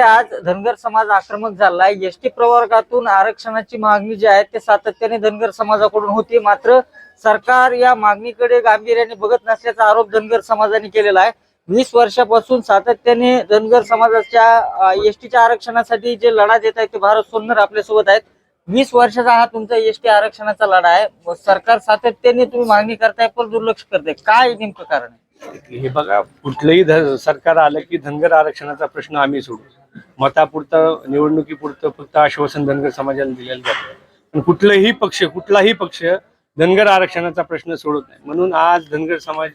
आज धनगर समाज आक्रमक झालाय। एसटी प्रवर्गातून आरक्षणाची मागणी जी आहे ते सातत्याने धनगर समाजाकडून होती, मात्र सरकार या मागणीकडे गांभीर्याने बघत नसल्याचा आरोप धनगर समाजाने केलेला आहे। 20 वर्षापासून सातत्याने धनगर समाजाच्या एसटीच्या आरक्षणासाठी जे लढा देत आहेत ते भारत सोनर आपल्या सोबत आहेत। 20 वर्षाचा हा तुमचा एसटी आरक्षणाचा लढा आहे। सरकार सातत्याने तुम्ही मागणी करताय पण दुर्लक्ष करते, काय नेमकं कारण आहे? हे बघा, कुठलंही सरकार आलं की धनगर आरक्षणाचा प्रश्न आम्ही सोडू, मतापुरतं निवडणुकीपुरतं फक्त आश्वासन धनगर समाजाला दिलेलं जातं, पण कुठलाही पक्ष धनगर आरक्षणाचा प्रश्न सोडत नाही। म्हणून आज धनगर समाज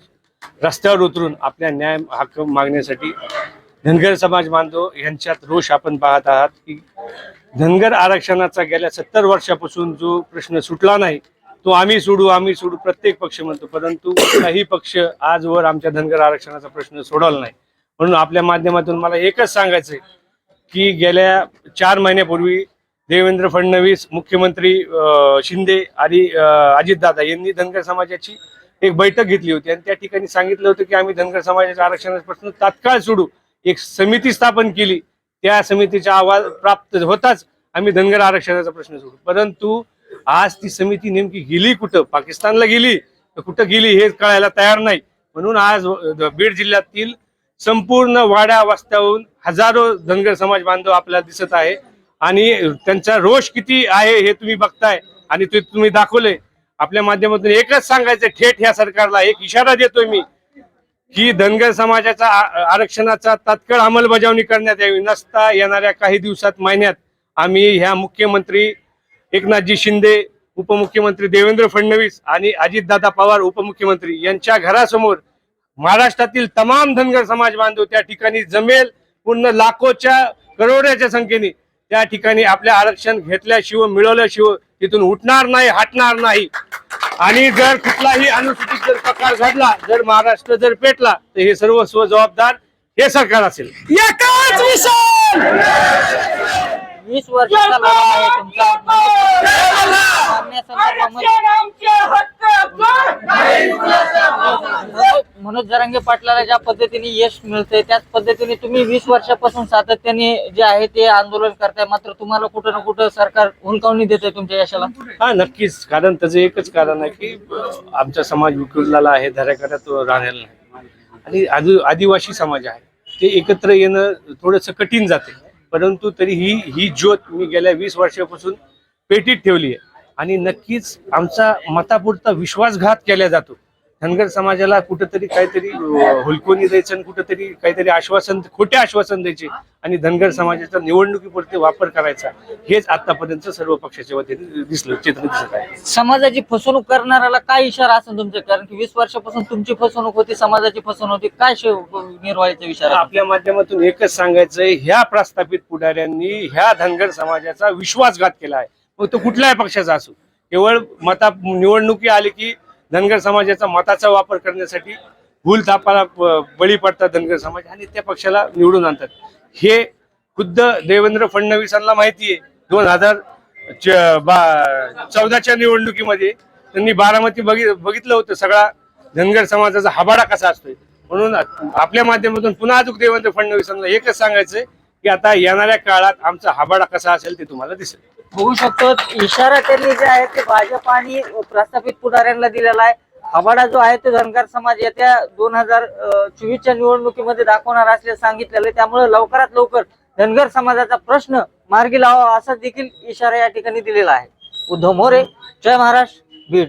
रस्त्यावर उतरून आपल्या न्याय हक्क मागण्यासाठी धनगर समाज बांधव यांच्यात रोष आपण पाहत आहात की धनगर आरक्षणाचा गेल्या 70 वर्षापासून जो प्रश्न सुटला नाही तो आम्ही सोडू प्रत्येक पक्ष म्हणतो, परंतु कुठलाही पक्ष आजवर आमच्या धनगर आरक्षणाचा प्रश्न सोडवला नाही। म्हणून आपल्या माध्यमातून मला एकच सांगायचंय की गेल्या 4 महिन्यापूर्वी देवेंद्र फडणवीस, मुख्यमंत्री शिंदे आणि अजितदादा यांनी धनगर समाजाची एक बैठक घेतली होती आणि त्या ठिकाणी सांगितलं होतं की आम्ही धनगर समाजाच्या आरक्षणाचा प्रश्न तात्काळ सोडू। एक समिती स्थापन केली, त्या समितीचा अहवाल प्राप्त होताच आम्ही धनगर आरक्षणाचा प्रश्न सोडू, परंतु आज ती समिती नेमकी गेली कुठं, पाकिस्तानला गेली तर कुठं गेली हे कळायला तयार नाही। म्हणून आज बीड जिल्ह्यातील संपूर्ण वाड्या वस्त्याहून हजारो धनगर समाज बांधव आपल्याला दिसत आहे आणि त्यांचा रोष किती आहे हे तुम्ही बघताय आणि ते तुम्ही दाखवले। आपल्या माध्यमातून एकच सांगायचं, थेट ह्या सरकारला एक इशारा देतोय मी की धनगर समाजाचा आरक्षणाचा तात्काळ अंमलबजावणी करण्यात यावी, नसता येणाऱ्या काही दिवसात, महिन्यात आम्ही ह्या मुख्यमंत्री एकनाथजी शिंदे, उपमुख्यमंत्री देवेंद्र फडणवीस आणि अजितदादा पवार उपमुख्यमंत्री यांच्या घरासमोर महाराष्ट्रातील तमाम धनगर समाज बांधव त्या ठिकाणी जमेल, पूर्ण लाखोच्या करोड्याच्या संख्येने त्या ठिकाणी आपल्या आरक्षण घेतल्याशिवाय मिळवल्याशिवाय तिथून उठणार नाही, हटणार नाही। आणि जर कुठलाही अनुसूचित जर प्रकार घडला, जर महाराष्ट्र जर पेटला तर हे सर्वस्व जबाबदार हे सरकार असेल। 20 वर्षाचा लढा आहे तुमचा। मनोज जरांगे पाटलाला ज्या पद्धतीने यश मिळतंय त्याच पद्धतीने तुम्ही 20 वर्षापासून सातत्याने जे आहे ते आंदोलन करताय, मात्र तुम्हाला कुठं ना कुठं सरकार हुलकावणी देतंय तुमच्या यशाला। हा, नक्कीच, कारण त्याचं एकच कारण आहे की आमचा समाज विखुरलेला आहे, धऱ्याकड्यात राहिलेला नाही आणि आदिवासी समाज आहे, ते एकत्र येणं थोडंसं कठीण जाते, परंतु तरी ही ज्योत मी गेल्या 20 वर्षापासून पेटीत ठेवली आहे आणि नक्कीच आमचा मतापुरता विश्वासघात केला जातो। धनगर समाजाला कुठंतरी काहीतरी हुलकोनी द्यायचं आणि कुठंतरी काहीतरी खोटे आश्वासन द्यायचे आणि धनगर समाजाचा निवडणुकीपुरते वापर करायचा, हेच आतापर्यंत सर्व पक्षाच्या वतीने चित्र दिसत आहे। समाजाची फसवणूक करणाऱ्याला काय इशारा असेल तुमचा? कारण की 20 वर्षापासून तुमची फसवणूक होती, समाजाची फसवणूक होती, काय निर्वाळीचा इशारा? आपल्या माध्यमातून एकच सांगायचंय, ह्या प्रस्थापित पुढाऱ्यांनी ह्या धनगर समाजाचा विश्वासघात केला आहे, मग तो कुठल्याही पक्षाचा असो। केवळ निवडणुकी आली की धनगर समाजाचा मताचा वापर करण्यासाठी भूलथापाला बळी पडतात धनगर समाज आणि त्या पक्षाला निवडून आणतात। हे खुद्द देवेंद्र फडणवीसांना माहिती आहे। 2014च्या निवडणुकीमध्ये त्यांनी बारामती बघितलं होतं, सगळा धनगर समाजाचा हबाडा कसा असतोय। म्हणून आपल्या माध्यमातून पुन्हा अजून देवेंद्र फडणवीसांना एकच सांगायचंय की आता येणाऱ्या काळात आमचा हबाडा कसा असेल ते तुम्हाला दिसेल। बघू शकतो इशारा त्यांनी जे आहे ते भाजप आणि प्रस्थापित पुढाऱ्यांना दिलेला आहे। हवाडा जो आहे तो धनगर समाज येत्या 2024च्या निवडणुकीमध्ये दाखवणार असल्याचे सांगितलेलं आहे, त्यामुळे लवकरात लवकर धनगर समाजाचा प्रश्न मार्गी लावा असा देखील इशारा या ठिकाणी दिलेला आहे। उद्धव मोरे, जय महाराष्ट्र, बीड।